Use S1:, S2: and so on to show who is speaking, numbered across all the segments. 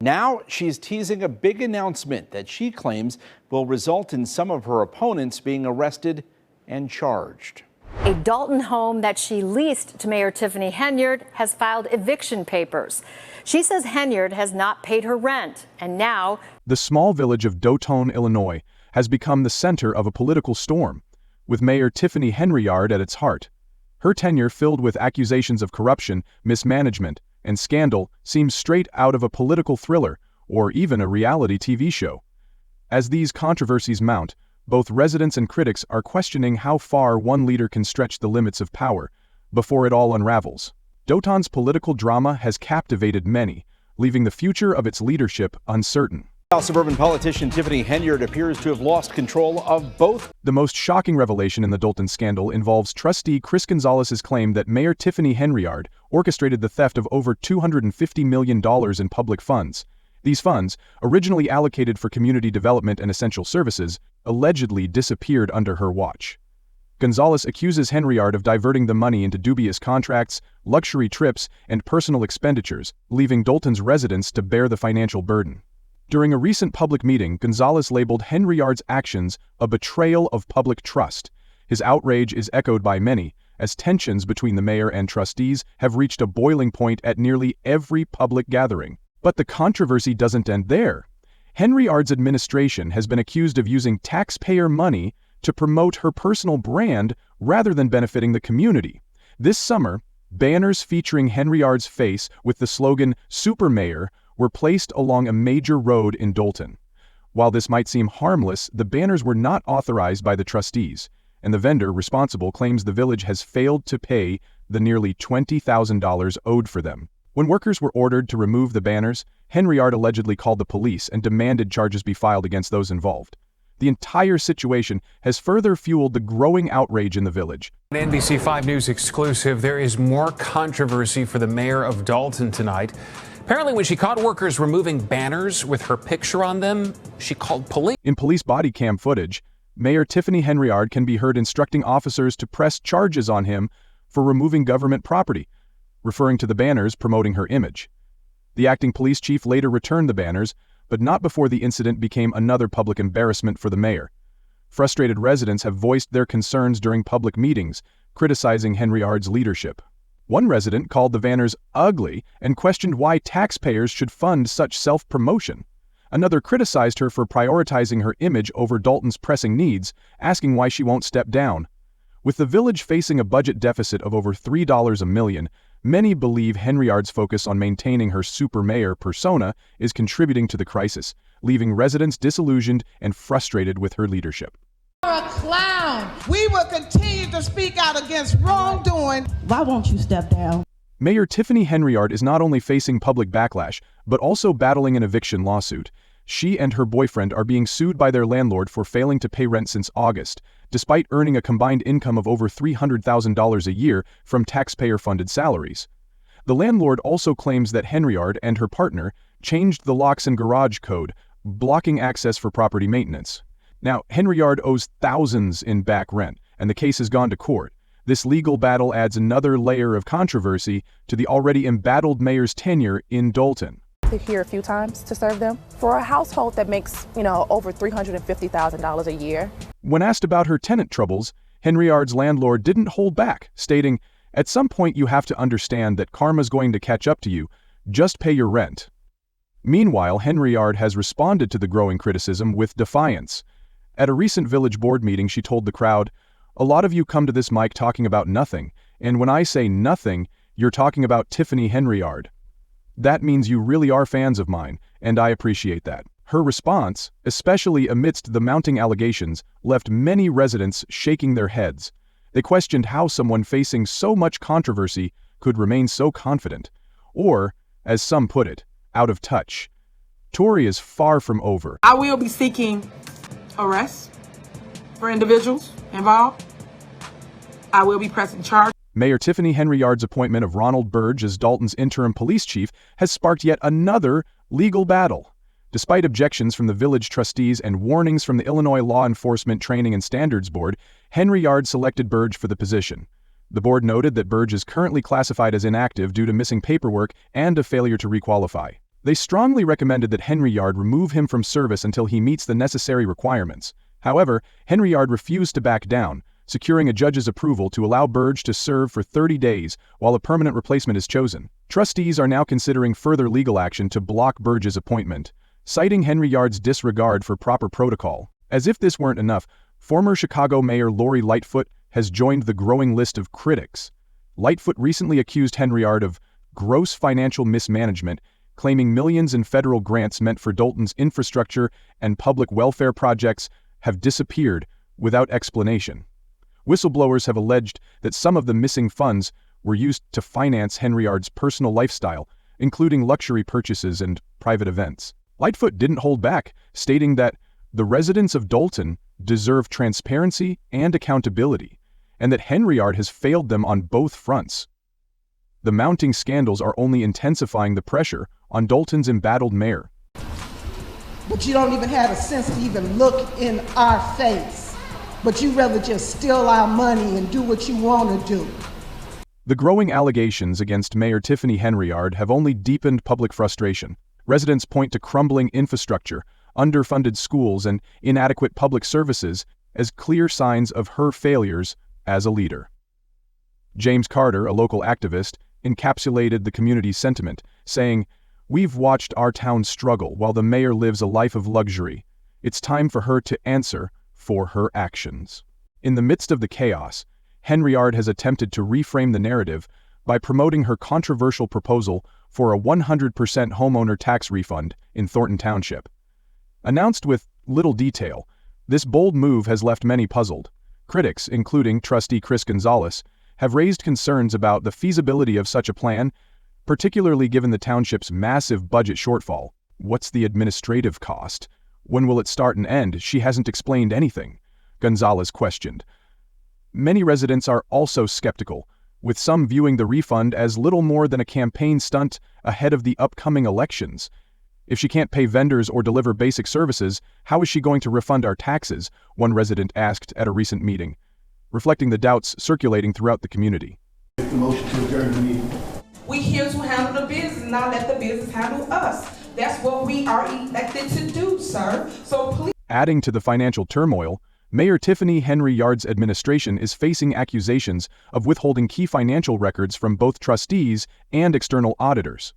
S1: Now she's teasing a big announcement that she claims will result in some of her opponents being arrested and charged.
S2: A Dalton home that she leased to Mayor Tiffany Henyard has filed eviction papers. She says Henyard has not paid her rent, and now
S3: the small village of Dalton, Illinois, has become the center of a political storm, with Mayor Tiffany Henyard at its heart. Her tenure, filled with accusations of corruption, mismanagement, and scandal, seems straight out of a political thriller or even a reality TV show. As these controversies mount, both residents and critics are questioning how far one leader can stretch the limits of power before it all unravels. Dalton's political drama has captivated many, leaving the future of its leadership uncertain.
S1: Suburban politician Tiffany Henyard appears to have lost control of both.
S3: The most shocking revelation in the Dalton scandal involves trustee Chris Gonzalez's claim that Mayor Tiffany Henyard orchestrated the theft of over $250 million in public funds. These funds, originally allocated for community development and essential services, allegedly disappeared under her watch. Gonzalez accuses Henyard of diverting the money into dubious contracts, luxury trips, and personal expenditures, leaving Dalton's residents to bear the financial burden. During a recent public meeting, Gonzalez labeled Henyard's actions a betrayal of public trust. His outrage is echoed by many, as tensions between the mayor and trustees have reached a boiling point at nearly every public gathering. But the controversy doesn't end there. Henyard's administration has been accused of using taxpayer money to promote her personal brand rather than benefiting the community. This summer, banners featuring Henyard's face with the slogan "Super Mayor" were placed along a major road in Dalton. While this might seem harmless, the banners were not authorized by the trustees, and the vendor responsible claims the village has failed to pay the nearly $20,000 owed for them. When workers were ordered to remove the banners, Henyard allegedly called the police and demanded charges be filed against those involved. The entire situation has further fueled the growing outrage in the village.
S4: An NBC5 News exclusive, there is more controversy for the mayor of Dalton tonight. Apparently, when she caught workers removing banners with her picture on them, she called police.
S3: In police body cam footage, Mayor Tiffany Henyard can be heard instructing officers to press charges on him for removing government property, referring to the banners promoting her image. The acting police chief later returned the banners, but not before the incident became another public embarrassment for the mayor. Frustrated residents have voiced their concerns during public meetings, criticizing Henyard's leadership. One resident called the banners ugly and questioned why taxpayers should fund such self-promotion. Another criticized her for prioritizing her image over Dalton's pressing needs, asking why she won't step down. With the village facing a budget deficit of over $3 a million, many believe Henyard's focus on maintaining her super mayor persona is contributing to the crisis, leaving residents disillusioned and frustrated with her leadership.
S5: A clown. We will continue to speak out against wrongdoing. Why won't you step down?
S3: Mayor Tiffany Henyard is not only facing public backlash, but also battling an eviction lawsuit. She and her boyfriend are being sued by their landlord for failing to pay rent since August, despite earning a combined income of over $300,000 a year from taxpayer-funded salaries. The landlord also claims that Henyard and her partner changed the locks and garage code, blocking access for property maintenance. Now, Henyard owes thousands in back rent, and the case has gone to court. This legal battle adds another layer of controversy to the already embattled mayor's tenure in Dalton.
S6: Here a few times to serve them for a household that makes, over $350,000 a year.
S3: When asked about her tenant troubles, Henyard's landlord didn't hold back, stating, "At some point you have to understand that karma's going to catch up to you. Just pay your rent." Meanwhile, Henyard has responded to the growing criticism with defiance. At a recent village board meeting, she told the crowd, "A lot of you come to this mic talking about nothing, and when I say nothing, you're talking about Tiffany Henyard. That means you really are fans of mine, and I appreciate that." Her response, especially amidst the mounting allegations, left many residents shaking their heads. They questioned how someone facing so much controversy could remain so confident, or, as some put it, out of touch. Tory is far from over.
S5: I will be seeking arrests for individuals involved. I will be pressing charges.
S3: Mayor Tiffany Henyard's appointment of Ronald Burge as Dalton's interim police chief has sparked yet another legal battle. Despite objections from the village trustees and warnings from the Illinois Law Enforcement Training and Standards Board, Henyard selected Burge for the position. The board noted that Burge is currently classified as inactive due to missing paperwork and a failure to requalify. They strongly recommended that Henyard remove him from service until he meets the necessary requirements. However, Henyard refused to back down, securing a judge's approval to allow Burge to serve for 30 days while a permanent replacement is chosen. Trustees are now considering further legal action to block Burge's appointment, citing Henyard's disregard for proper protocol. As if this weren't enough, former Chicago Mayor Lori Lightfoot has joined the growing list of critics. Lightfoot recently accused Henyard of gross financial mismanagement, claiming millions in federal grants meant for Dolton's infrastructure and public welfare projects have disappeared without explanation. Whistleblowers have alleged that some of the missing funds were used to finance Henyard's personal lifestyle, including luxury purchases and private events. Lightfoot didn't hold back, stating that the residents of Dolton deserve transparency and accountability, and that Henyard has failed them on both fronts. The mounting scandals are only intensifying the pressure on Dolton's embattled mayor.
S7: But you don't even have a sense to even look in our face. But you rather just steal our money and do what you want to do.
S3: The growing allegations against Mayor Tiffany Henyard have only deepened public frustration. Residents point to crumbling infrastructure, underfunded schools, and inadequate public services as clear signs of her failures as a leader. James Carter, a local activist, encapsulated the community's sentiment, saying, "We've watched our town struggle while the mayor lives a life of luxury. It's time for her to answer for her actions." In the midst of the chaos, Henyard has attempted to reframe the narrative by promoting her controversial proposal for a 100% homeowner tax refund in Thornton Township. Announced with little detail, this bold move has left many puzzled. Critics, including trustee Chris Gonzalez, have raised concerns about the feasibility of such a plan, particularly given the township's massive budget shortfall. What's the administrative cost? When will it start and end? She hasn't explained anything, Gonzalez questioned. Many residents are also skeptical, with some viewing the refund as little more than a campaign stunt ahead of the upcoming elections. If she can't pay vendors or deliver basic services, how is she going to refund our taxes? One resident asked at a recent meeting, reflecting the doubts circulating throughout the community.
S8: Make the motion to adjourn the meeting.
S5: We here to handle the business, not let the business handle us. That's what we are elected to do, sir. So please.
S3: Adding to the financial turmoil, Mayor Tiffany Henyard's administration is facing accusations of withholding key financial records from both trustees and external auditors.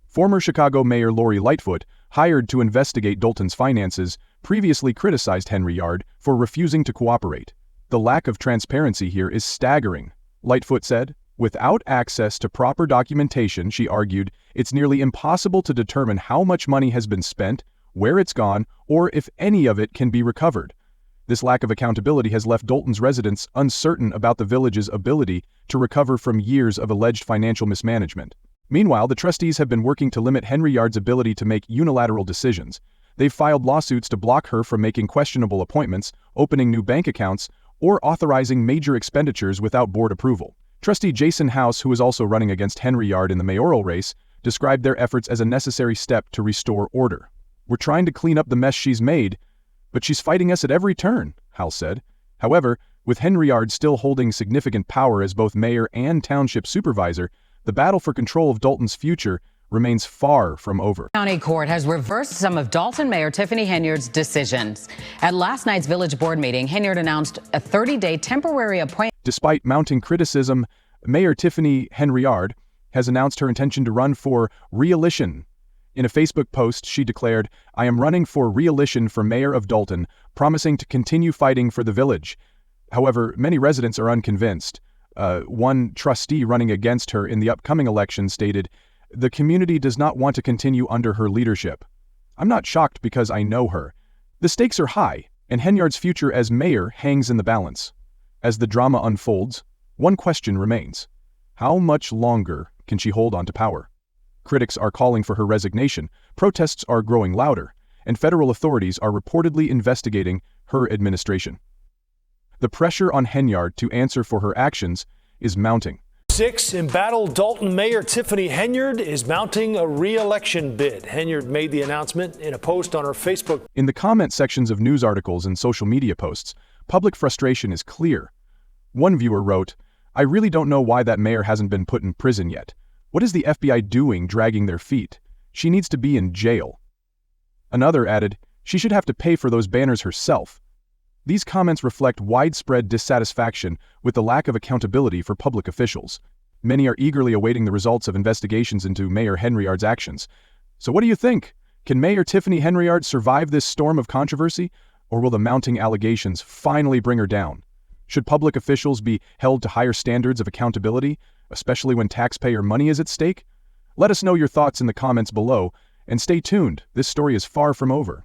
S3: Former Chicago Mayor Lori Lightfoot, hired to investigate Dolton's finances, previously criticized Henyard for refusing to cooperate. "The lack of transparency here is staggering," Lightfoot said. Without access to proper documentation, she argued, it's nearly impossible to determine how much money has been spent, where it's gone, or if any of it can be recovered. This lack of accountability has left Dolton's residents uncertain about the village's ability to recover from years of alleged financial mismanagement. Meanwhile, the trustees have been working to limit Henyard's ability to make unilateral decisions. They've filed lawsuits to block her from making questionable appointments, opening new bank accounts, or authorizing major expenditures without board approval. Trustee Jason House, who is also running against Henyard in the mayoral race, described their efforts as a necessary step to restore order. "We're trying to clean up the mess she's made, but she's fighting us at every turn," House said. However, with Henyard still holding significant power as both mayor and township supervisor, the battle for control of Dolton's future remains far from over.
S9: County Court has reversed some of Dolton Mayor Tiffany Henyard's decisions. At last night's village board meeting, Henyard announced a 30-day temporary appointment.
S3: Despite mounting criticism, Mayor Tiffany Henyard has announced her intention to run for re-election. In a Facebook post, she declared, "I am running for re-election for mayor of Dolton, promising to continue fighting for the village." However, many residents are unconvinced. One trustee running against her in the upcoming election stated, "The community does not want to continue under her leadership. I'm not shocked because I know her. The stakes are high, and Henyard's future as mayor hangs in the balance." As the drama unfolds, one question remains. How much longer can she hold on to power? Critics are calling for her resignation, protests are growing louder, and federal authorities are reportedly investigating her administration. The pressure on Henyard to answer for her actions is mounting.
S10: Embattled Dolton Mayor Tiffany Henyard is mounting a re-election bid. Henyard made the announcement in a post on her Facebook.
S3: In the comment sections of news articles and social media posts, public frustration is clear. One viewer wrote, "I really don't know why that mayor hasn't been put in prison yet. What is the FBI doing dragging their feet? she needs to be in jail. Another added, she should have to pay for those banners herself. These comments reflect widespread dissatisfaction with the lack of accountability for public officials. Many are eagerly awaiting the results of investigations into Mayor Henyard's actions. So what do you think? Can Mayor Tiffany Henyard survive this storm of controversy, or will the mounting allegations finally bring her down? Should public officials be held to higher standards of accountability, especially when taxpayer money is at stake? Let us know your thoughts in the comments below, and stay tuned. This story is far from over.